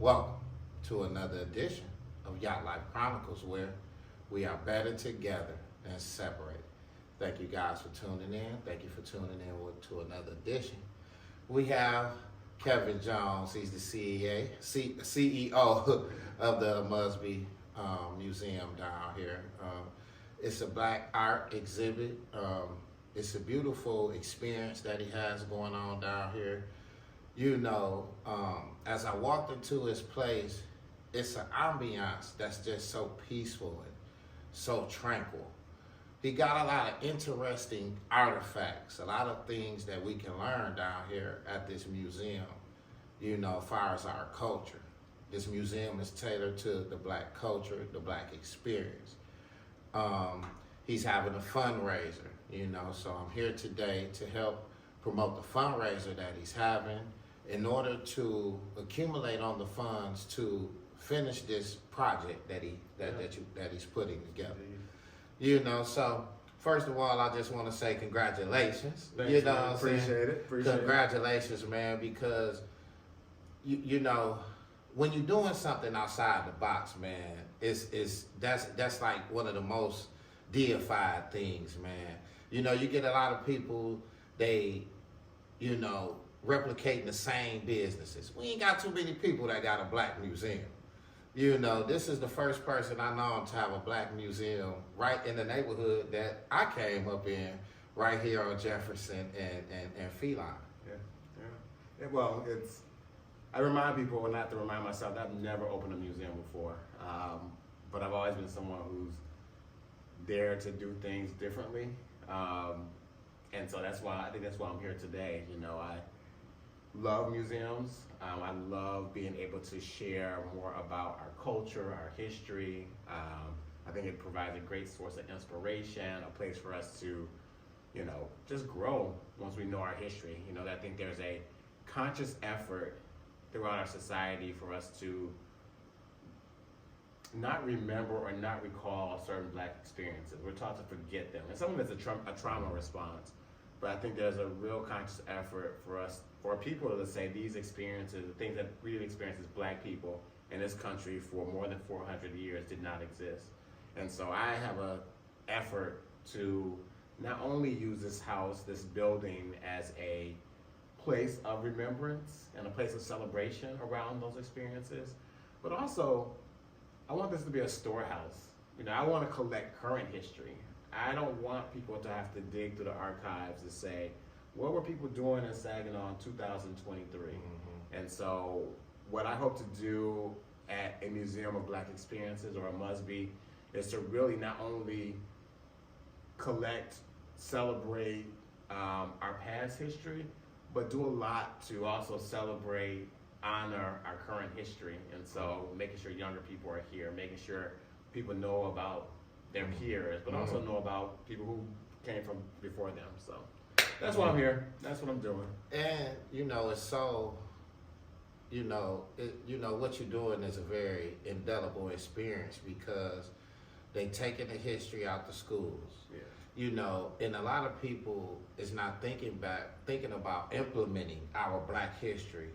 Welcome to another edition of Yacht Life Chronicles, where we are better together than separated. Thank you guys for tuning in. Thank you for tuning in to another edition. We have Kevin Jones. He's the CEO of the AMusBe Museum down here. It's a black art exhibit. It's a beautiful experience that he has going on down here. You know, as I walked into his place, it's an ambiance that's just so peaceful and so tranquil. He got a lot of interesting artifacts, a lot of things that we can learn down here at this museum, you know, as far as our culture. This museum is tailored to the black culture, the black experience. He's having a fundraiser, you know, so I'm here today to help promote the fundraiser that he's having in order to accumulate on the funds to finish this project that he's putting together. You know, so first of all, I just want to say congratulations. Thanks, you know man. what I'm saying? Appreciate it. Congratulations, man, because you know, when you're doing something outside the box, man, that's like one of the most deified things, man. You know, you get a lot of people, they, you know, replicating the same businesses. We ain't got too many people that got a black museum. You know, this is the first person I know to have a black museum right in the neighborhood that I came up in, right here on Jefferson and Feline. Yeah. Well, I remind people, and not to remind myself, that I've never opened a museum before. But I've always been someone who's dared to do things differently. And so I think that's why I'm here today. You know, I love museums. I love being able to share more about our culture, our history. I think it provides a great source of inspiration, a place for us to, you know, just grow once we know our history. You know, I think there's a conscious effort throughout our society for us to not remember or not recall certain black experiences. We're taught to forget them. And some of it's a trauma response. But I think there's a real conscious effort for people to say these experiences, the things that we've experienced as black people in this country for more than 400 years did not exist. And so I have an effort to not only use this house, this building, as a place of remembrance and a place of celebration around those experiences, but also I want this to be a storehouse. You know, I want to collect current history. I don't want people to have to dig through the archives to say, what were people doing in Saginaw in 2023? Mm-hmm. And so what I hope to do at a Museum of Black Experiences, or AMusBe, is to really not only collect, celebrate our past history, but do a lot to also celebrate, honor our current history. And so making sure younger people are here, making sure people know about their peers, but also know about people who came from before them. So that's why I'm here. That's what I'm doing. And you know, it's so, you know, what you're doing is a very indelible experience because they taking the history out the schools. Yeah. You know, and a lot of people is not thinking about implementing our black history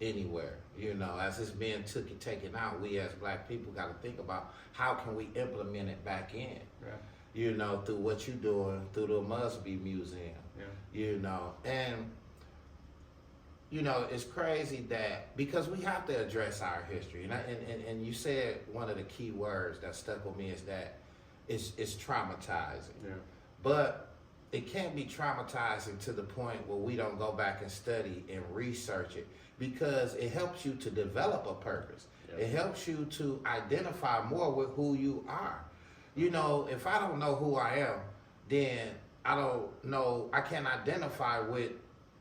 anywhere. You know, as it's being taken out, we as black people got to think about how can we implement it back in. Yeah. You know, through what you're doing through the AMusBe Museum. Yeah. You know, and you know, it's crazy that because we have to address our history, and you said one of the key words that stuck with me is that it's traumatizing. Yeah. But it can't be traumatizing to the point where we don't go back and study and research it, because it helps you to develop a purpose. Yeah. It helps you to identify more with who you are. You know, if I don't know who I am, then I can't identify with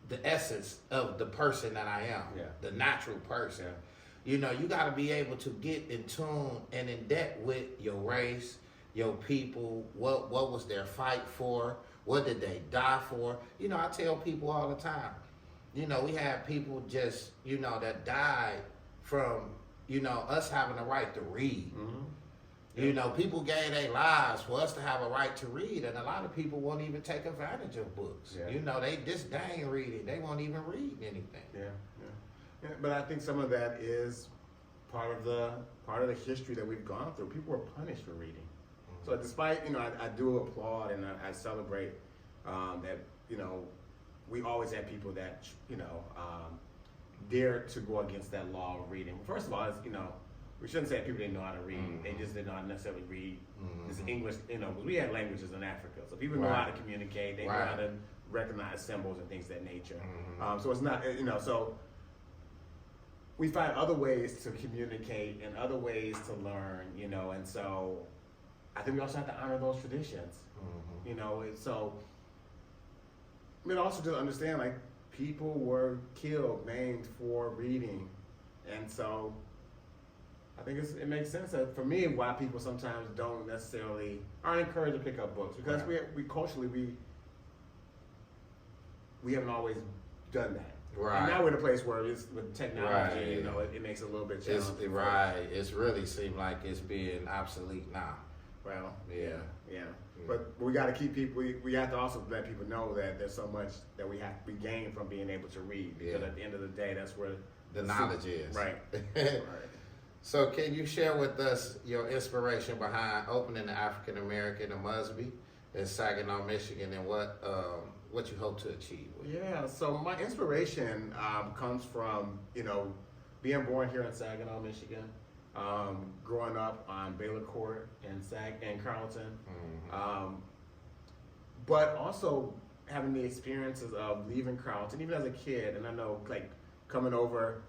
the essence of the person that I am, the natural person. Yeah. You know, you got to be able to get in tune and in depth with your race, your people, what was their fight for, what did they die for. You know, I tell people all the time, you know, we have people just, you know, that died from, you know, us having the right to read. Mm-hmm. You know, people gave their lives for us to have a right to read, and a lot of people won't even take advantage of books. Yeah. You know, they disdain reading. They won't even read anything. Yeah, but I think some of that is part of the history that we've gone through. People were punished for reading. So despite, I do applaud and I celebrate that, we always have people that, dare to go against that law of reading. First of all, it's, we shouldn't say people didn't know how to read. They just did not necessarily read this English, because we had languages in Africa. So people know how to communicate. They know how to recognize symbols and things of that nature. So it's not, so we find other ways to communicate and other ways to learn, and so I think we also have to honor those traditions, and so also just understand, like, people were killed, maimed for reading, and so I think it makes sense that for me why people sometimes aren't encouraged to pick up books, because we culturally we haven't always done that. Right. And now we're in a place where with technology, it makes it a little bit challenging. It's really seemed like it's being obsolete now. Well, yeah. But we got to keep people. We have to also let people know that there's so much that we gain from being able to read. Because at the end of the day, that's where the knowledge is. Right. So, can you share with us your inspiration behind opening the African American AMusBe in Saginaw, Michigan, and what you hope to achieve with it? Yeah. So my inspiration comes from being born here in Saginaw, Michigan. Growing up on Baylor Court in Carlton, but also having the experiences of leaving Carlton, even as a kid, and I know, like, coming over,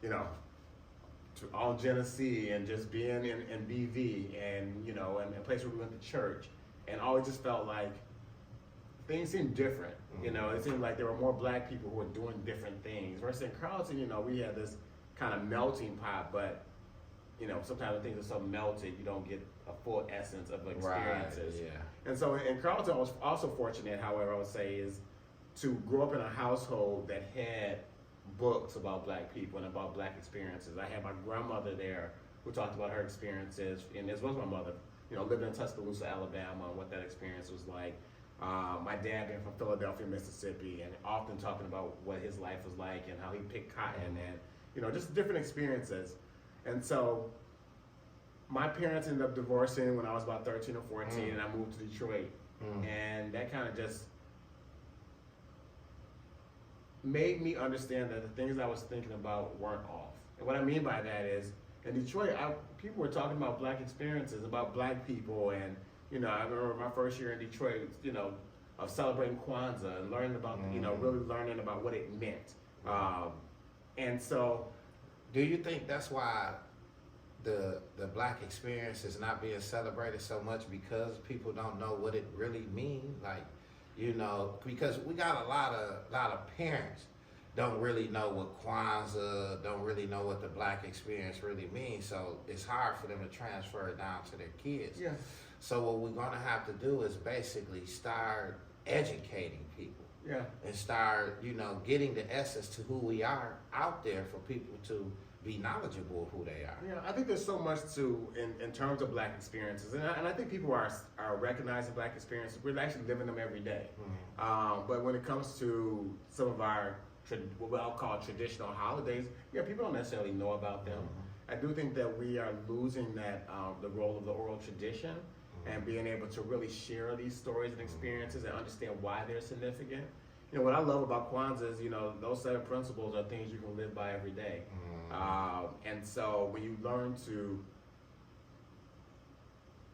to all Genesee and just being in BV and and a place where we went to church, and always just felt like things seemed different. It seemed like there were more black people who were doing different things. Versus in Carlton, we had this kind of melting pot, but sometimes when things are so melted, you don't get a full essence of the experiences. Right, yeah. And so in Carlton, I was also fortunate, however, I would say, is to grow up in a household that had books about black people and about black experiences. I had my grandmother there who talked about her experiences, and as well as my mother, living in Tuscaloosa, Alabama, and what that experience was like. My dad being from Philadelphia, Mississippi, and often talking about what his life was like and how he picked cotton and, just different experiences. And so my parents ended up divorcing when I was about 13 or 14, and I moved to Detroit. And that kind of just made me understand that the things I was thinking about weren't off. And what I mean by that is, in Detroit, people were talking about black experiences, about black people, and I remember my first year in Detroit, of celebrating Kwanzaa and learning about, really learning about what it meant. And so, do you think that's why the black experience is not being celebrated so much, because people don't know what it really means? Like, because we got a lot of parents don't really know what Kwanzaa, don't really know what the black experience really means. So it's hard for them to transfer it down to their kids. Yeah. So what we're gonna have to do is basically start educating people. Yeah. And start, getting the essence to who we are out there for people to be knowledgeable of who they are. Yeah, I think there's so much in terms of black experiences, and I think people are recognizing black experiences. We're actually living them every day. But when it comes to some of our what I'll call traditional holidays, people don't necessarily know about them. I do think that we are losing that the role of the oral tradition and being able to really share these stories and experiences and understand why they're significant. What I love about Kwanzaa is, those 7 principles are things you can live by every day. And so when you learn to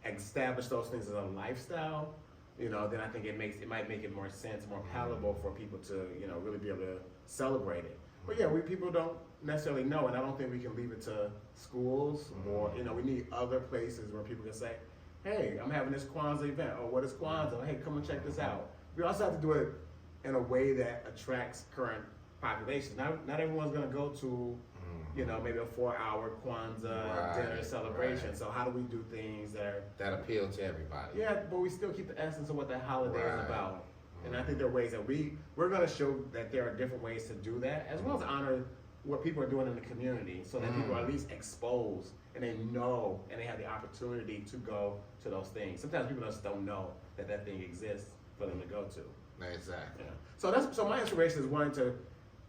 establish those things as a lifestyle, then I think it might make it more sense, more palatable for people to, really be able to celebrate it. But people don't necessarily know, and I don't think we can leave it to schools or, we need other places where people can say, hey, I'm having this Kwanzaa event, or what is Kwanzaa? Hey, come and check this out. We also have to do it in a way that attracts current populations. Not everyone's gonna go to, maybe a 4-hour Kwanzaa dinner celebration. Right. So how do we do things that appeal to everybody? Yeah, but we still keep the essence of what that holiday is about. And I think there are ways that we're gonna show that there are different ways to do that, as well as honor what people are doing in the community, so that people are at least exposed and they know and they have the opportunity to go to those things. Sometimes people just don't know that thing exists for them to go to. Exactly. Yeah. So my inspiration is wanting to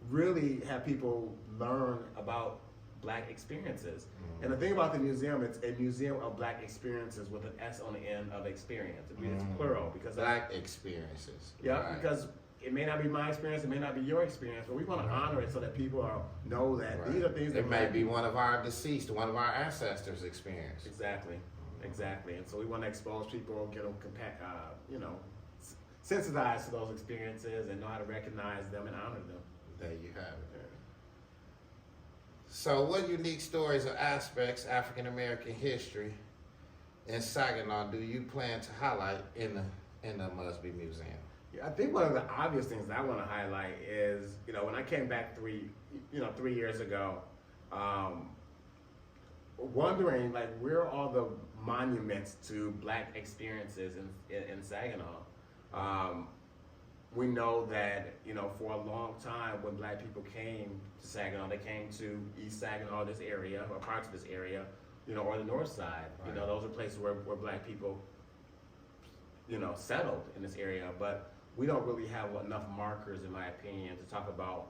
really have people learn about black experiences. And the thing about the museum, it's a museum of black experiences with an S on the end of experience. It's plural because black experiences. Yeah, Right. because it may not be my experience, it may not be your experience, but we want to honor it so that people know that these are things that it may be one of our deceased, one of our ancestors' experience. Exactly. And so we want to expose people, get them, sensitized to those experiences and know how to recognize them and honor them. There you have it. So, what unique stories or aspects African American history in Saginaw do you plan to highlight in the AMusBe Museum? Yeah, I think one of the obvious things that I want to highlight is, when I came back 3 years ago, wondering where are all the monuments to black experiences in Saginaw. We know that, for a long time when black people came to Saginaw, they came to East Saginaw, this area, or parts of this area, or the north side. Right. Those are places where black people, settled in this area. But we don't really have enough markers, in my opinion, to talk about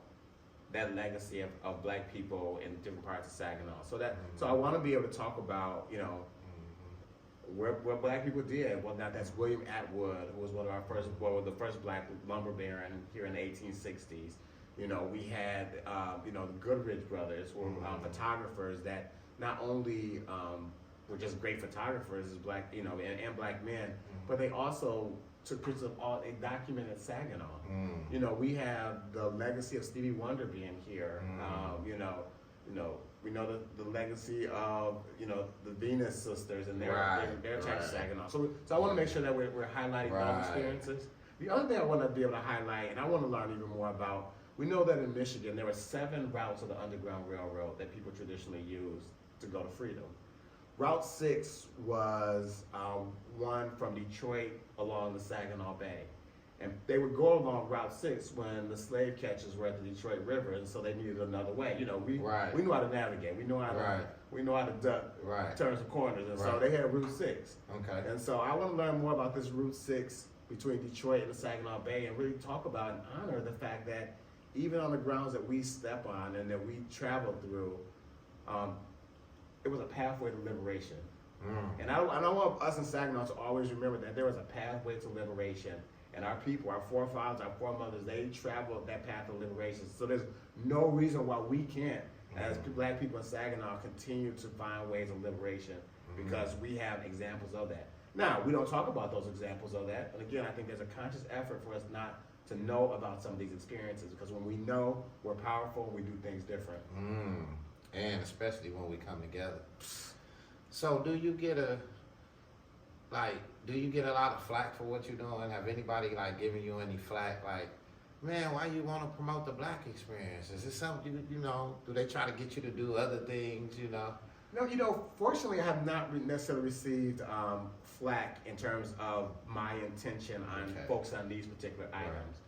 that legacy of black people in different parts of Saginaw. So I want to be able to talk about, where black people did. Well, now that's William Atwood, who was the first black lumber baron here in the 1860s. We had, the Goodrich brothers, who were photographers that not only were just great photographers as black, and black men, but they also took pictures of all, they documented Saginaw. We have the legacy of Stevie Wonder being here. We know the legacy of the Venus sisters and their type of Saginaw. So I want to make sure that we're highlighting those experiences. The other thing I want to be able to highlight, and I want to learn even more about, we know that in Michigan there were 7 routes of the Underground Railroad that people traditionally used to go to freedom. Route 6 was one from Detroit along the Saginaw Bay. And they would go along Route 6 when the slave catchers were at the Detroit River, and so they needed another way. We knew how to navigate. We know how to duck turns and corners, and so they had Route 6. Okay. And so I want to learn more about this Route 6 between Detroit and the Saginaw Bay, and really talk about and honor the fact that even on the grounds that we step on and that we travel through, it was a pathway to liberation. And I want us in Saginaw to always remember that there was a pathway to liberation. And our people, our forefathers, our foremothers, they traveled that path of liberation. So there's no reason why we can't, as black people in Saginaw, continue to find ways of liberation, because we have examples of that. Now, we don't talk about those examples of that. And again, I think there's a conscious effort for us not to know about some of these experiences, because when we know, we're powerful, we do things different. And especially when we come together. So do you get a lot of flack for what you're doing? Have anybody giving you any flack? Man, why you want to promote the black experience? Is this something do they try to get you to do other things, No, fortunately I have not necessarily received flack in terms of my intention on focusing on these particular items.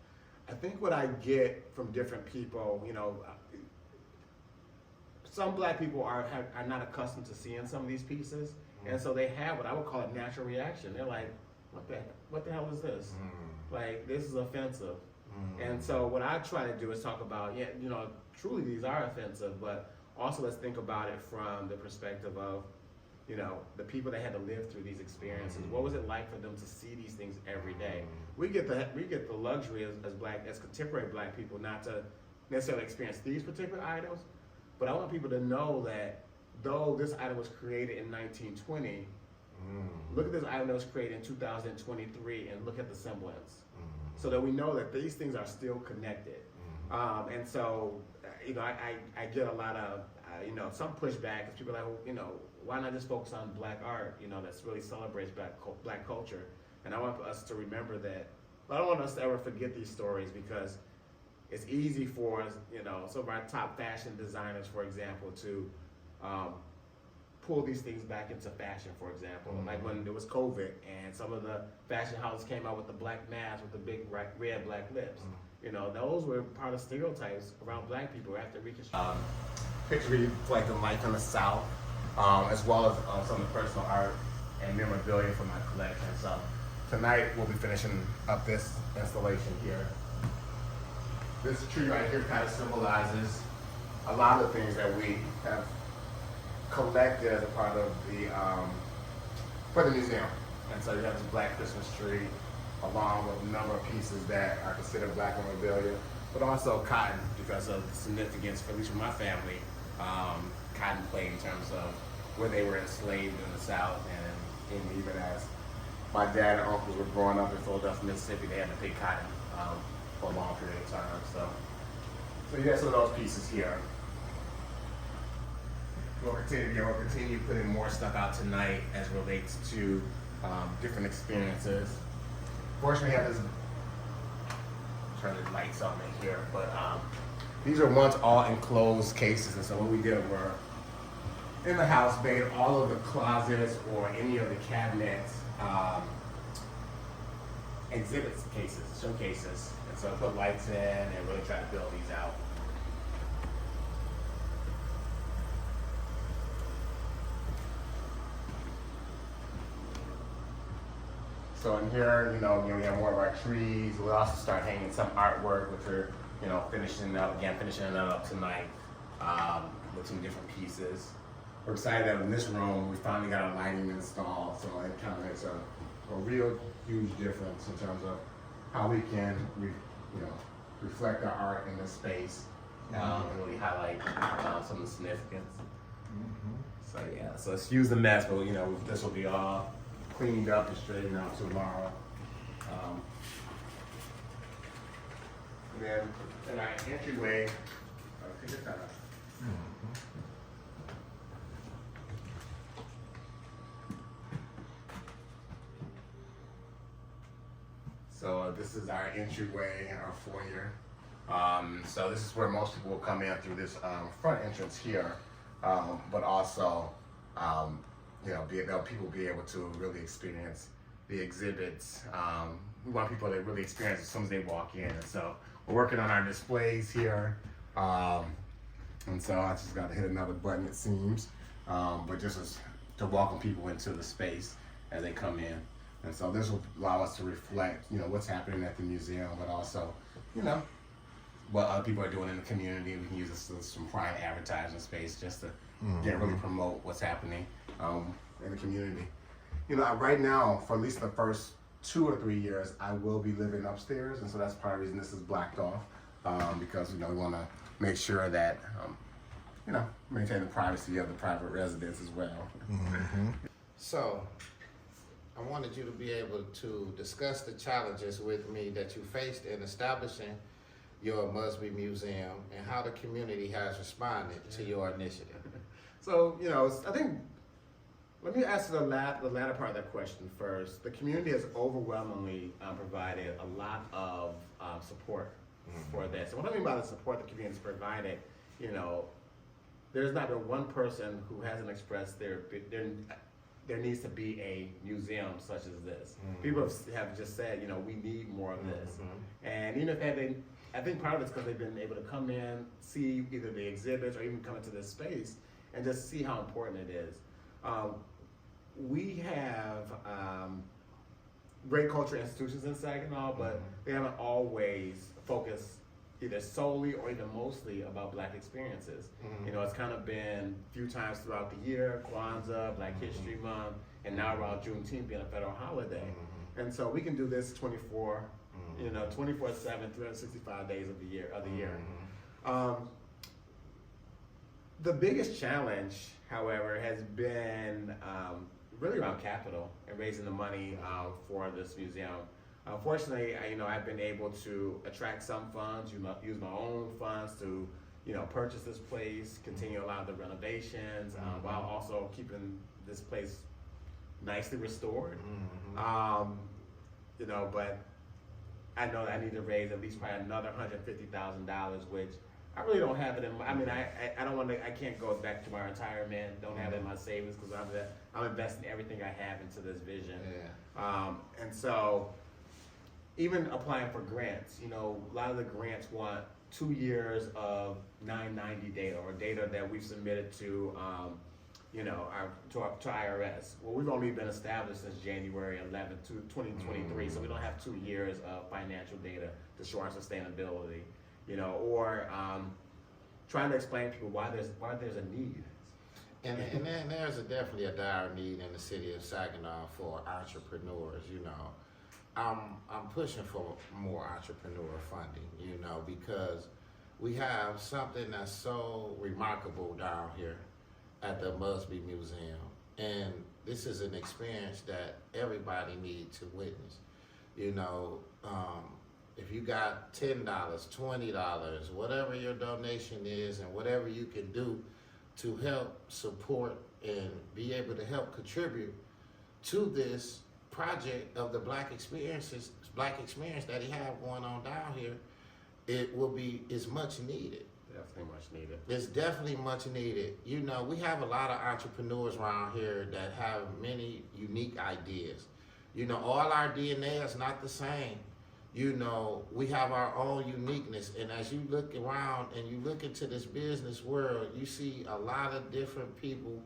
I think what I get from different people, some black people are not accustomed to seeing some of these pieces. And so they have what I would call a natural reaction. They're like, what the hell is this? This is offensive. And so what I try to do is talk about, truly these are offensive, but also let's think about it from the perspective of, the people that had to live through these experiences. What was it like for them to see these things every day? We get the luxury as contemporary black people not to necessarily experience these particular items, but I want people to know that though this item was created in 1920, look at this item that was created in 2023 and look at the semblance. So that we know that these things are still connected. And so, I get a lot of, some pushback, because people are like, why not just focus on black art, that's really celebrates black culture. And I want us to remember that, but I don't want us to ever forget these stories, because it's easy for us, some of our top fashion designers, for example, to pull these things back into fashion, for example. Like when there was COVID and some of the fashion houses came out with the black mask with the big red black lips. Those were part of stereotypes around black people after Reconstruction. Pictures reflect the life in the South, as well as some of the personal art and memorabilia from my collection. So tonight we'll be finishing up this installation here. This tree right here kind of symbolizes a lot of things that we have collected as a part of the for the museum. And so you have this Black Christmas tree, along with a number of pieces that are considered Black memorabilia, but also cotton, because of the significance, at least for my family, cotton played in terms of where they were enslaved in the South, and even as my dad and uncles were growing up in Philadelphia, Mississippi, they had to pay cotton for a long period of time. So you have some of those pieces here. We'll continue putting more stuff out tonight as relates to different experiences. Fortunately, we have this, turn the lights on in here, but these are once all enclosed cases, and so what we did were, in the house, made all of the closets or any of the cabinets exhibits cases, showcases, and so I put lights in and really try to build these out. So in here, we have more of our trees. We'll also start hanging some artwork, which we're, finishing it up tonight with some different pieces. We're excited that in this room, we finally got our lighting installed, so it kind of makes a real huge difference in terms of how we can, reflect our art in this space and really highlight some of the significance. So yeah, so excuse the mess, but this will be all cleaned up and straightened out tomorrow. And then in our entryway, so this is our entryway and our foyer. So this is where most people will come in through this front entrance here, but also people be able to really experience the exhibits. We want people to really experience it as soon as they walk in. And so we're working on our displays here. And so I just got to hit another button, it seems. But just as to welcome people into the space as they come in. And so this will allow us to reflect, what's happening at the museum, but also, what other people are doing in the community. We can use this as some prime advertising space just to really promote what's happening in the community. Right now, for at least the first 2 or 3 years, I will be living upstairs, and so that's part of the reason this is blacked off, because we want to make sure that maintain the privacy of the private residents as well. So, I wanted you to be able to discuss the challenges with me that you faced in establishing your AMusBe Museum and how the community has responded to your initiative. So, I think, let me answer the latter part of that question first. The community has overwhelmingly provided a lot of support for this. And what I mean by the support the community has provided, there's not been one person who hasn't expressed there needs to be a museum such as this. People have just said, we need more of this. And even if I think part of it's because they've been able to come in, see either the exhibits or even come into this space and just see how important it is. We have great cultural institutions in Saginaw, but they haven't always focused either solely or even mostly about Black experiences. It's kind of been a few times throughout the year, Kwanzaa, Black History Month, and now around Juneteenth being a federal holiday. And so we can do this 24/7, 365 days of the year. The biggest challenge, however, has been really around capital and raising the money for this museum. Fortunately, I've been able to attract some funds, use my own funds to, purchase this place, continue a lot of the renovations, while also keeping this place nicely restored. But I know that I need to raise at least probably another $150,000, which I really don't have it in my, I can't go back to my retirement, don't have it in my savings because I'm investing everything I have into this vision. And so, even applying for grants, a lot of the grants want 2 years of 990 data or data that we've submitted to, to IRS. Well, we've only been established since January 11th, 2023, so we don't have 2 years of financial data to show our sustainability, or trying to explain to people why there's a need. And then there's definitely a dire need in the city of Saginaw for entrepreneurs. I'm pushing for more entrepreneur funding. Because we have something that's so remarkable down here at the AMusBe Museum, and this is an experience that everybody needs to witness. If you got $10, $20, whatever your donation is, and whatever you can do to help support and be able to help contribute to this project of the black experience that he have going on down here, it's much needed. Definitely much needed. It's definitely much needed. We have a lot of entrepreneurs around here that have many unique ideas. All our DNA is not the same. We have our own uniqueness. And as you look around and you look into this business world, you see a lot of different people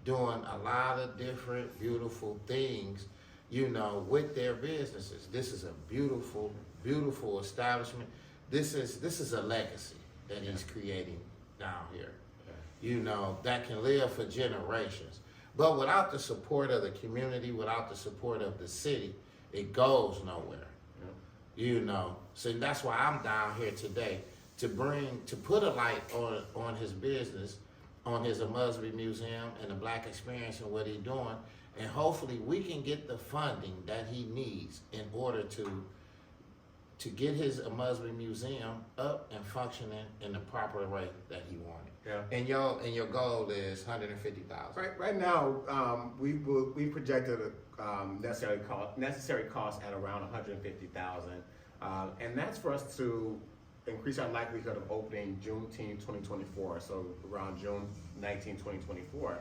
doing a lot of different beautiful things, with their businesses. This is a beautiful, beautiful establishment. This is a legacy that he's creating down here, that can live for generations. But without the support of the community, without the support of the city, it goes nowhere. So that's why I'm down here today, to put a light on his business, on his AMusBe Museum and the Black experience and what he's doing, and hopefully we can get the funding that he needs in order to get his AMusBe Museum up and functioning in the proper way that he wanted. Yeah. And your goal is $150,000. Right now, we projected necessary cost at around $150,000, and that's for us to increase our likelihood of opening Juneteenth 2024. So around June 19, 2024.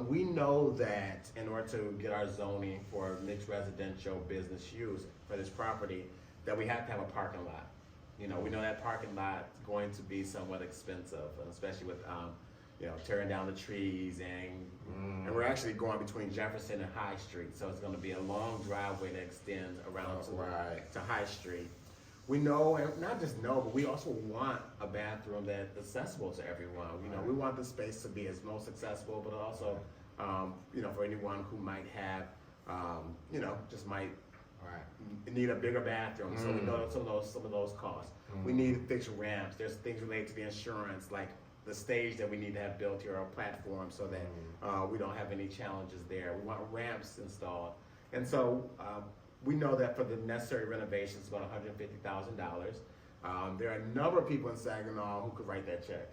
We know that in order to get our zoning for mixed residential business use for this property, that we have to have a parking lot. We know that parking lot is going to be somewhat expensive, especially with tearing down the trees and we're actually going between Jefferson and High Street, so it's going to be a long driveway that extends around to High Street. We know, and not just know, but we also want a bathroom that's accessible to everyone. We want the space to be as most accessible, but also, for anyone who might have, just might need a bigger bathroom. So we know some of those costs. We need fixed ramps. There's things related to the insurance, like the stage that we need to have built here, or platform, so that we don't have any challenges there. We want ramps installed, and so we know that for the necessary renovations, about $150,000. There are a number of people in Saginaw who could write that check.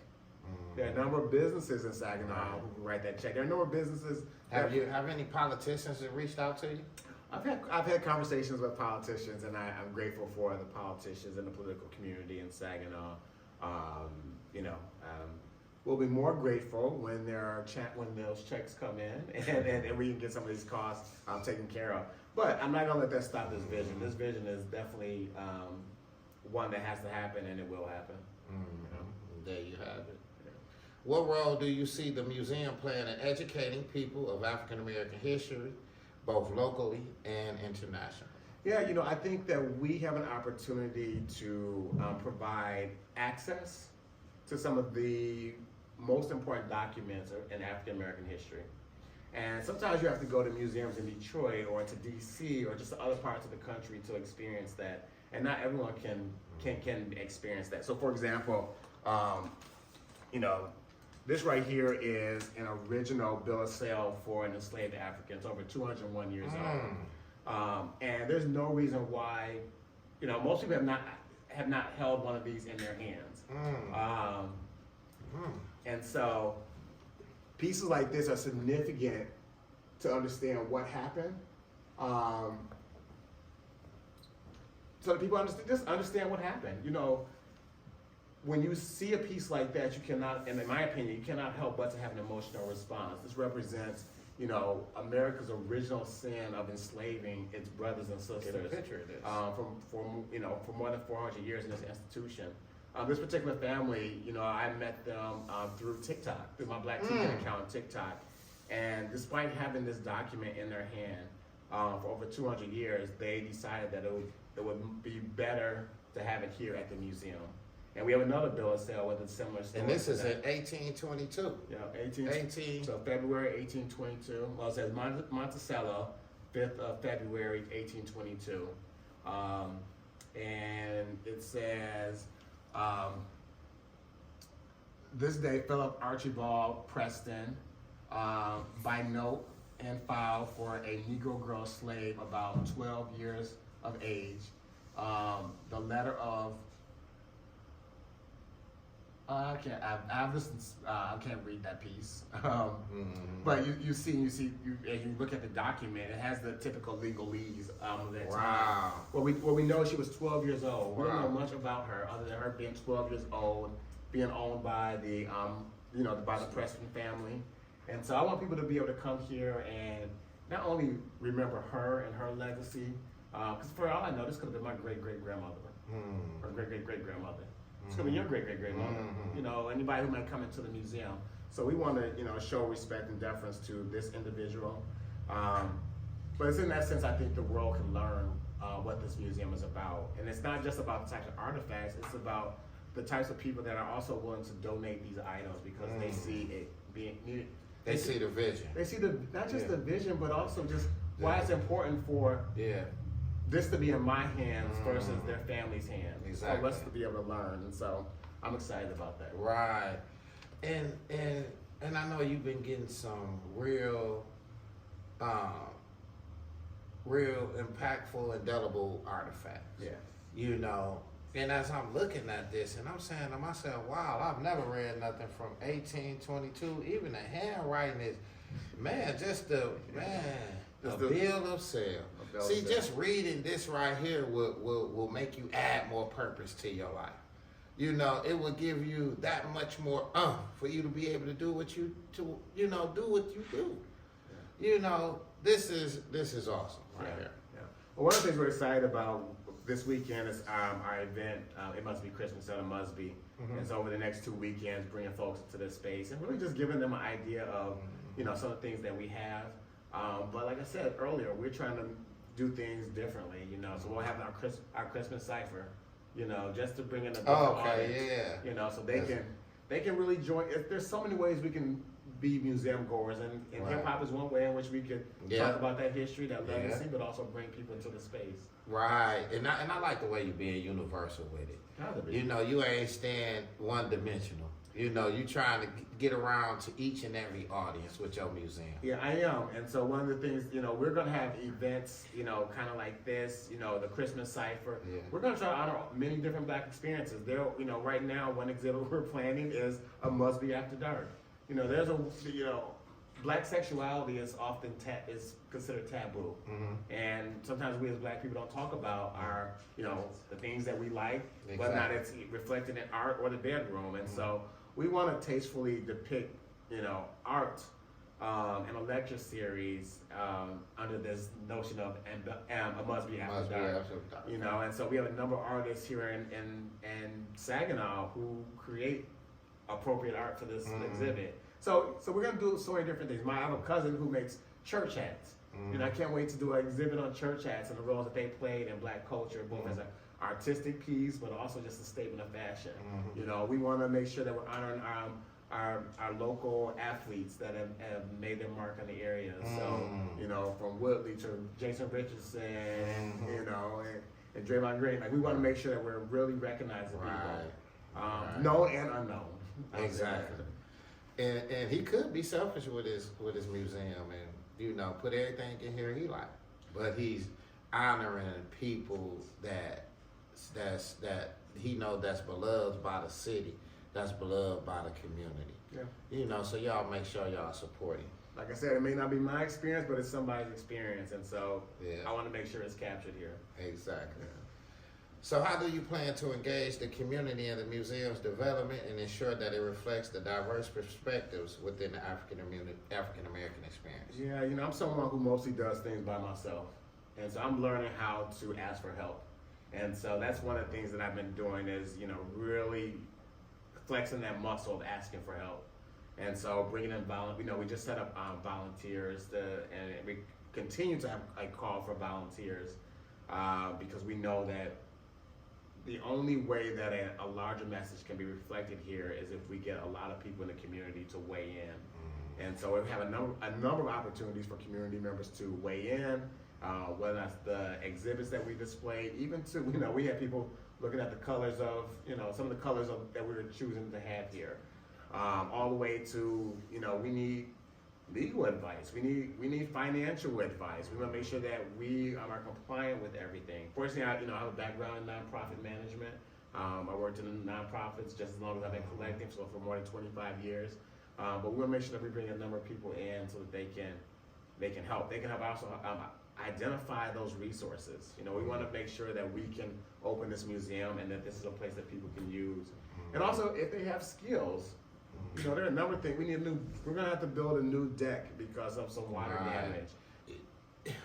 There are a number of businesses in Saginaw who could write that check. There are a number of businesses. Have any politicians that reached out to you? I've had conversations with politicians, and I'm grateful for the politicians in the political community in Saginaw. We'll be more grateful when when those checks come in, and we can get some of these costs taken care of. But I'm not gonna let that stop this vision. This vision is definitely one that has to happen, and it will happen. There you have it. What role do you see the museum playing in educating people of African American history, both locally and internationally? Yeah, I think that we have an opportunity to provide access to some of the most important documents in African American history. And sometimes you have to go to museums in Detroit or to DC or just other parts of the country to experience that. And not everyone can experience that. So for example, this right here is an original bill of sale for an enslaved African. It's over 201 years old. And there's no reason why, most people have not held one of these in their hands. And so pieces like this are significant to understand what happened. So that people understand what happened. When you see a piece like that, you cannot, and in my opinion, you cannot help but to have an emotional response. This represents, America's original sin of enslaving its brothers and sisters for more than 400 years in this institution. This particular family, I met them through TikTok, through my Black Teacher account on TikTok. And despite having this document in their hand for over 200 years, they decided that it would be better to have it here at the museum. And we have another bill of sale with a similar story. And this to is that. in 1822. Yeah, 18. So February 1822. Well, it says Monticello, 5th of February 1822. And it says, this day Philip Archibald Preston, by note and file for a Negro girl slave about 12 years of age. The letter of I can't read that piece. But as you look at the document, it has the typical legalese of that time. Well, we know she was 12 years old. We don't know much about her other than her being 12 years old, being owned by the by the Preston family. And so I want people to be able to come here and not only remember her and her legacy, because for all I know, this could have been my great-great-grandmother, or great-great-great-grandmother. This could be your great-great-grandmother, anybody who might come into the museum. So we want to, show respect and deference to this individual. But it's in that sense, I think the world can learn what this museum is about. And it's not just about the types of artifacts, it's about the types of people that are also willing to donate these items because they see it being needed. They see the vision. They see not just the vision, but also just why it's important for this to be in my hands versus their family's hands. Exactly. For us to be able to learn, and so I'm excited about that. Right, and I know you've been getting some real impactful, indelible artifacts. Yeah. And as I'm looking at this, and I'm saying to myself, wow, I've never read nothing from 1822. Even the handwriting is, a bill of sale. See, just reading this right here will make you add more purpose to your life. It will give you that much more for you to be able to do what you do. Yeah. This is awesome right here. Yeah. Well, one of the things we're excited about this weekend is our event. It must be Christmas at AMusBe. And so over the next 2 weekends, bringing folks into this space and really just giving them an idea of some of the things that we have. But like I said earlier, we're trying to do things differently. So we'll have our Christmas cipher. Just to bring in a different audience. So they can really join. There's so many ways we can be museum goers, and hip hop is one way in which we could talk about that history, that legacy, but also bring people into the space. Right, and I like the way you're being universal with it. You ain't staying one dimensional. You trying to get around to each and every audience with your museum. Yeah, I am. And so one of the things, we're going to have events, kind of like this, the Christmas cipher. Yeah. We're going to try to honor many different Black experiences. There, right now, one exhibit we're planning is AMusBe After Dark. There's Black sexuality is often is considered taboo, and sometimes we as Black people don't talk about our, the things that we like, whether or not it's reflected in art or the bedroom, and so we want to tastefully depict, art in a lecture series under this notion of AMusBe After Dark. And so we have a number of artists here in Saginaw who create appropriate art for this exhibit. So we're gonna do so many different things. I have a cousin who makes church hats. I can't wait to do an exhibit on church hats and the roles that they played in Black culture, both as an artistic piece, but also just a statement of fashion. We want to make sure that we're honoring our local athletes that have made their mark on the area. So from Woodley to Jason Richardson, and Draymond Green, we want to make sure that we're really recognizing people, known and unknown. Exactly. And he could be selfish with his museum and put everything in here he like, but he's honoring people that he know that's beloved by the city, that's beloved by the community. Yeah. So y'all make sure y'all support him. Like I said, it may not be my experience, but it's somebody's experience, and so I want to make sure it's captured here. Exactly. So how do you plan to engage the community in the museum's development and ensure that it reflects the diverse perspectives within the African American experience? Yeah, I'm someone who mostly does things by myself. And so I'm learning how to ask for help. And so that's one of the things that I've been doing is, really flexing that muscle of asking for help. And so bringing in we just set up volunteers and we continue to have a call for volunteers because we know that the only way that a larger message can be reflected here is if we get a lot of people in the community to weigh in. And so we have a number of opportunities for community members to weigh in, whether that's the exhibits that we displayed, even to, we had people looking at the colors of, some of the colors that we were choosing to have here, all the way to, we need legal advice. We need financial advice. We want to make sure that we are compliant with everything. Fortunately, I have a background in nonprofit management. I worked in nonprofits just as long as I've been collecting, so for more than 25 years. But we want to make sure that we bring a number of people in so that they can help. They can help also identify those resources. We want to make sure that we can open this museum and that this is a place that people can use. And also, if they have skills, there are a number of things. We're gonna have to build a new deck because of some water damage.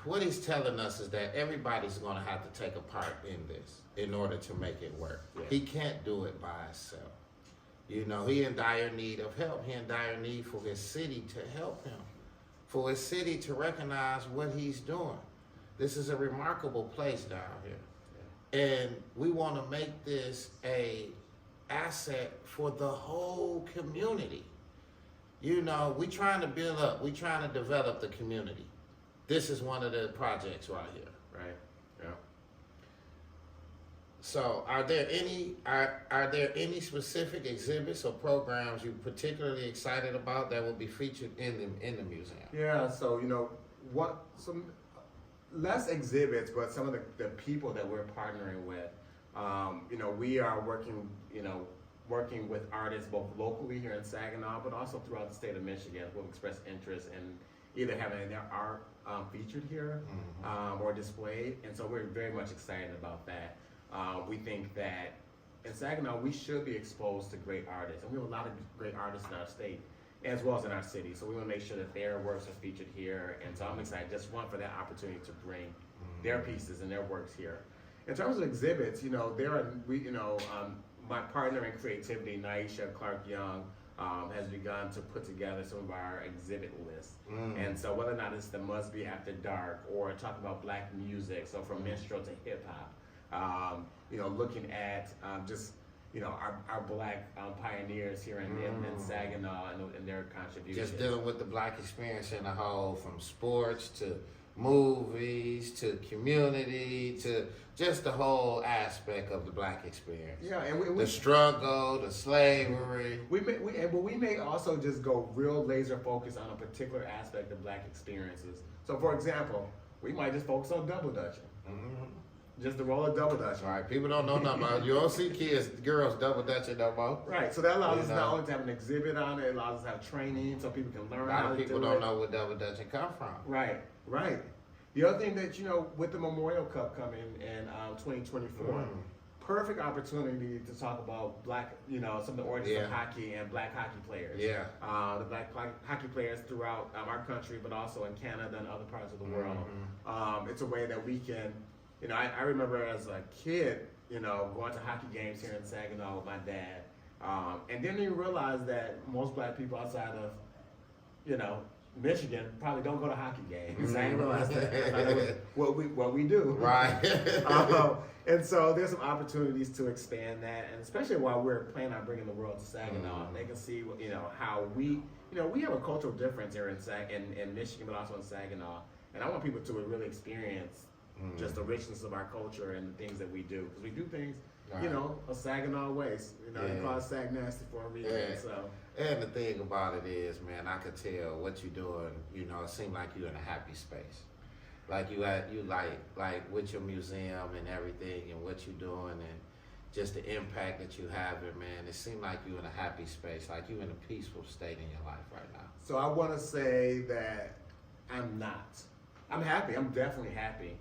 What he's telling us is that everybody's gonna have to take a part in this in order to make it work. Yeah. He can't do it by himself. He in dire need of help. He in dire need for his city to help him, for his city to recognize what he's doing. This is a remarkable place down here. And we wanna make this a asset for the whole community. We trying to build up, we trying to develop the community. This is one of the projects right here. Right. Yeah. So are there any specific exhibits or programs you're particularly excited about that will be featured in the museum? Yeah, so some less exhibits, but some of the people that we're partnering with. We are working with artists both locally here in Saginaw, but also throughout the state of Michigan who have expressed interest in either having their art featured here or displayed. And so we're very much excited about that. We think that in Saginaw, we should be exposed to great artists. And we have a lot of great artists in our state, as well as in our city. So we want to make sure that their works are featured here. And so I'm excited just for that opportunity to bring their pieces and their works here. In terms of exhibits, my partner in creativity, Naisha Clark-Young, has begun to put together some of our exhibit lists. And so whether or not it's the AMusBe After Dark or talk about Black music, so from minstrel to hip hop, looking at our Black pioneers here in Saginaw and their contributions. Just dealing with the Black experience in a whole, from sports to movies to community to just the whole aspect of the Black experience. Yeah, and the struggle, the slavery. We may also just go real laser focused on a particular aspect of Black experiences. So, for example, we might just focus on double dutching. Just the role of double dutching. Right, people don't know nothing about it. You don't see girls double dutching no more. Right, so that allows us not only to have an exhibit on it, it allows us to have training so people can learn how to do it. A lot of people don't know where double dutching come from. Right. The other thing that, with the Memorial Cup coming in 2024, perfect opportunity to talk about Black, some of the origins of hockey and Black hockey players. Yeah. The Black hockey players throughout our country, but also in Canada and other parts of the world. It's a way that we can, I remember as a kid, going to hockey games here in Saginaw with my dad. And then you realize that most Black people outside of, Michigan probably don't go to hockey games. I didn't realize that. I thought that was what we do. Right. And so there's some opportunities to expand that, and especially while we're planning on bringing the world to Saginaw, they can see how we have a cultural difference here in Michigan, but also in Saginaw. And I want people to really experience just the richness of our culture and the things that we do, because we do things, a Saginaw way. They call it Sag Nasty for a reason. Yeah. So. And the thing about it is, man, I could tell what you're doing. It seems like you're in a happy space. Like you like with your museum and everything and what you're doing and just the impact that you having, man. It seems like you're in a happy space, like you're in a peaceful state in your life right now. So I want to say that I'm not. I'm happy. I'm definitely happy.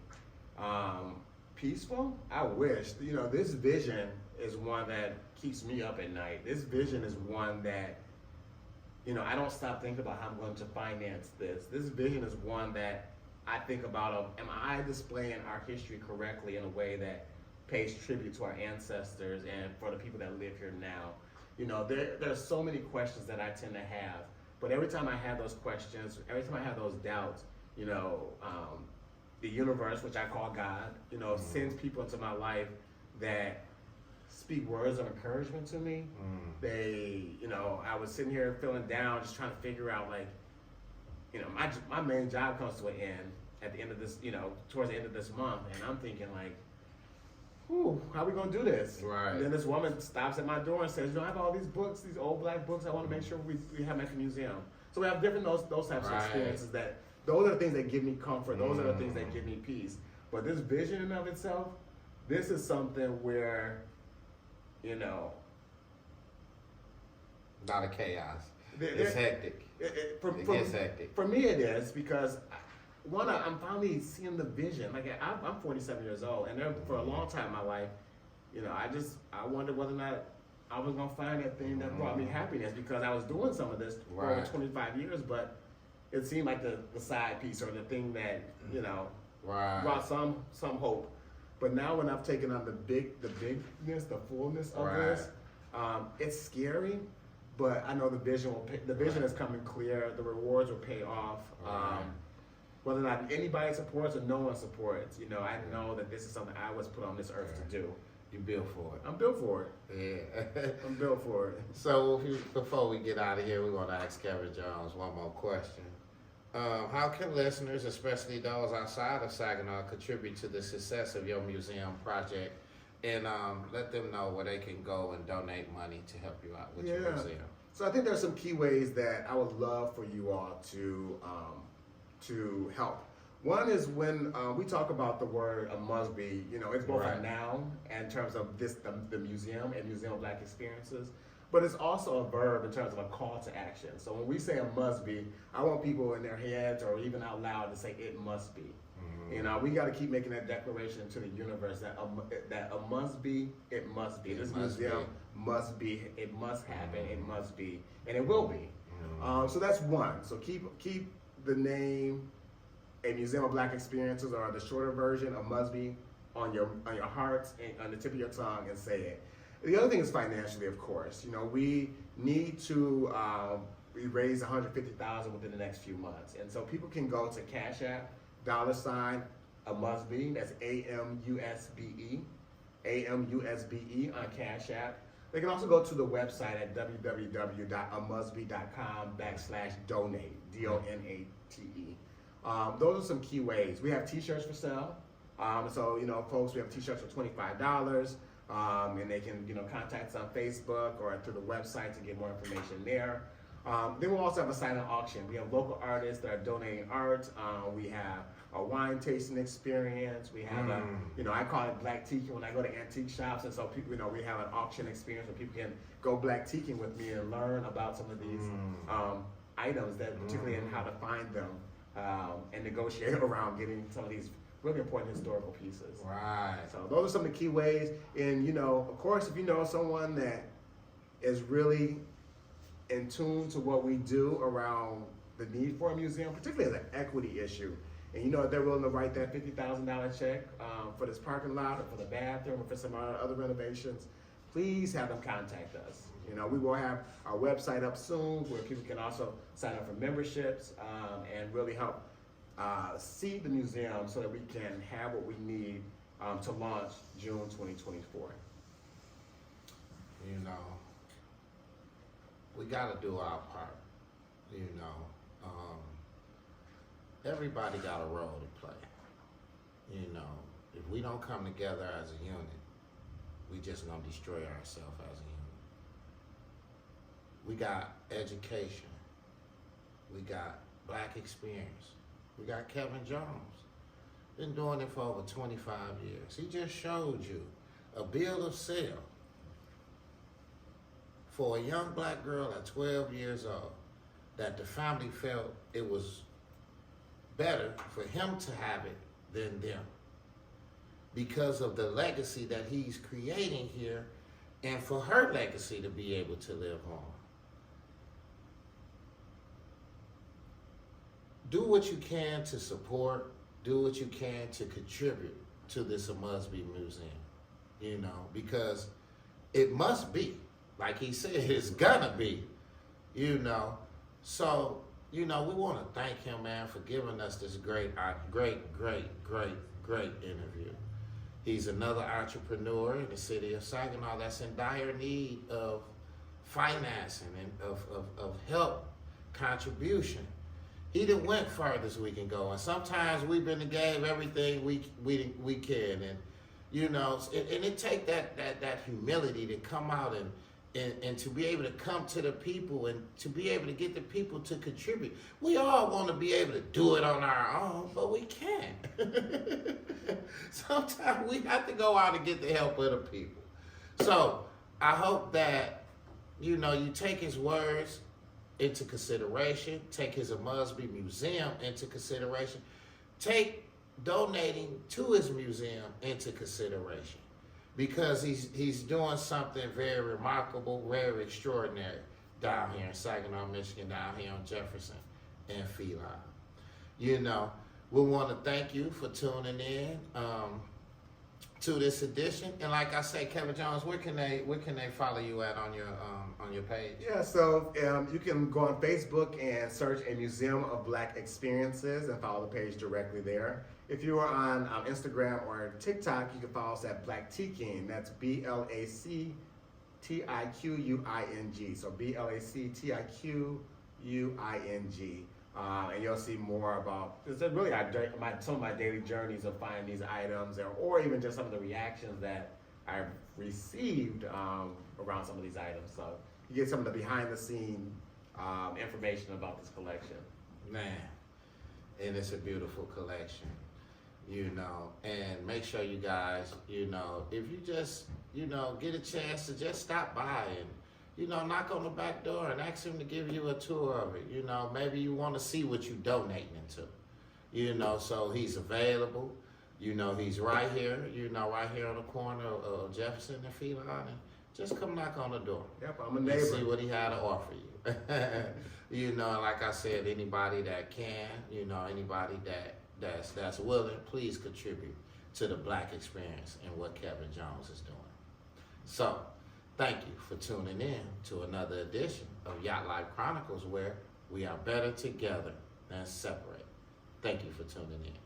Peaceful? I wish. This vision is one that keeps me up at night. This vision is one that, I don't stop thinking about how I'm going to finance this. This vision is one that I think about, am I displaying our history correctly in a way that pays tribute to our ancestors and for the people that live here now? There are so many questions that I tend to have, but every time I have those questions, every time I have those doubts, the universe, which I call God, sends people into my life that speak words of encouragement to me. They, you know, I was sitting here feeling down, just trying to figure out, like, you know, my main job comes to an end at the end of this, you know, towards the end of this month, and I'm thinking, like, whew, how are we gonna do this? Right. And then this woman stops at my door and says, you know, I have all these books, these old black books. I want to make sure we have them at the museum. So we have different those types of experiences. That those are the things that give me comfort. Those are the things that give me peace. But this vision in of itself, this is something where, you know, a lot of chaos. It's hectic. It gets hectic. For me, it is because one, I'm finally seeing the vision. Like, I'm 47 years old, and there, for a long time in my life, you know, I wondered whether or not I was gonna find that thing that brought me happiness, because I was doing some of this for over 25 years, but it seemed like the side piece, or the thing that, you know, brought some hope. But now when I've taken on the bigness, the fullness of this, it's scary. But I know the vision is coming clear. The rewards will pay off. Whether or not anybody supports or no one supports, you know, I know that this is something I was put on this earth to do. You built for it. I'm built for it. Yeah. I'm built for it. So before we get out of here, we're going to ask Kevin Jones one more question. How can listeners, especially those outside of Saginaw, contribute to the success of your museum project? And let them know where they can go and donate money to help you out with your museum. So I think there's some key ways that I would love for you all to help. One is when we talk about the word AMusBe, you know, it's both a noun in terms of the museum and Museum of Black Experiences, but it's also a verb in terms of a call to action. So when we say AMusBe, I want people in their heads or even out loud to say it must be. You know, we got to keep making that declaration to the universe that a must be, it must be. This museum must be, it must happen, it must be, and it will be. So that's one. So keep the name, a Museum of Black Experiences, or the shorter version, AMusBe, on your hearts and on the tip of your tongue, and say it. The other thing is financially, of course. You know, we need to raise $150,000 within the next few months, and so people can go to Cash App, $AMusBe, that's AMusBe, AMusBe on Cash App. They can also go to the website at www.amusbe.com/donate, DONATE. Those are some key ways. We have t-shirts for sale. So, you know, folks, we have t-shirts for $25. And they can, you know, contact us on Facebook or through the website to get more information there. Then we'll also have a silent auction. We have local artists that are donating art. We have a wine tasting experience. We have a, you know, I call it black teaking when I go to antique shops. And so people, you know, we have an auction experience where people can go black teaking with me and learn about some of these items, that particularly in how to find them and negotiate around getting some of these really important historical pieces. Right. So those are some of the key ways. And, you know, of course, if you know someone that is really in tune to what we do around the need for a museum, particularly as an equity issue, and you know if they're willing to write that $50,000 check for this parking lot or for the bathroom or for some other renovations, please have them contact us. You know, we will have our website up soon where people can also sign up for memberships and really help seed the museum so that we can have what we need to launch June 2024. You know, we got to do our part. You know, everybody got a role to play. You know, if we don't come together as a unit, we just gonna destroy ourselves as a unit. We got education. We got Black experience. We got Kevin Jones. Been doing it for over 25 years. He just showed you a bill of sale for a young black girl at 12 years old that the family felt it was better for him to have it than them because of the legacy that he's creating here and for her legacy to be able to live on. Do what you can to support, do what you can to contribute to this AMusBe Museum, you know, because it must be, like he said, it's gonna be, you know. So, you know, we want to thank him, man, for giving us this great interview. He's another entrepreneur in the city of Saginaw that's in dire need of financing and of help, contribution. He done went further as we can go, and sometimes we've been gave everything we can, and you know, and it take that humility to come out and to be able to come to the people and to be able to get the people to contribute. We all want to be able to do it on our own, but we can't. Sometimes we have to go out and get the help of the people. So I hope that, you know, you take his words into consideration, take his AMusBe museum into consideration, take donating to his museum into consideration, because he's doing something very remarkable, very extraordinary down here in Saginaw, Michigan, down here on Jefferson and Feline. You know, we want to thank you for tuning in to this edition. And like I say, Kevin Jones, where can they follow you at on your page? Yeah, so you can go on Facebook and search a Museum of Black Experiences and follow the page directly there. If you are on Instagram or TikTok, you can follow us at Black Tiquing. That's BLACTIQUING. So BLACTIQUING. And you'll see more about, it's really some of my daily journeys of finding these items, or even just some of the reactions that I've received around some of these items. So you get some of the behind the scene information about this collection. Man, and it's a beautiful collection, you know, and make sure you guys, you know, if you just, you know, get a chance to just stop by and, you know, knock on the back door and ask him to give you a tour of it. You know, maybe you want to see what you're donating into, you know, so he's available. You know, he's right here, you know, right here on the corner of Jefferson and Feline. And just come knock on the door. Yep, I'm a neighbor. And see what he had to offer you. You know, like I said, anybody that can, you know, anybody that's willing, please contribute to the Black experience and what Kevin Jones is doing. So, thank you for tuning in to another edition of Yacht Life Chronicles, where we are better together than separate. Thank you for tuning in.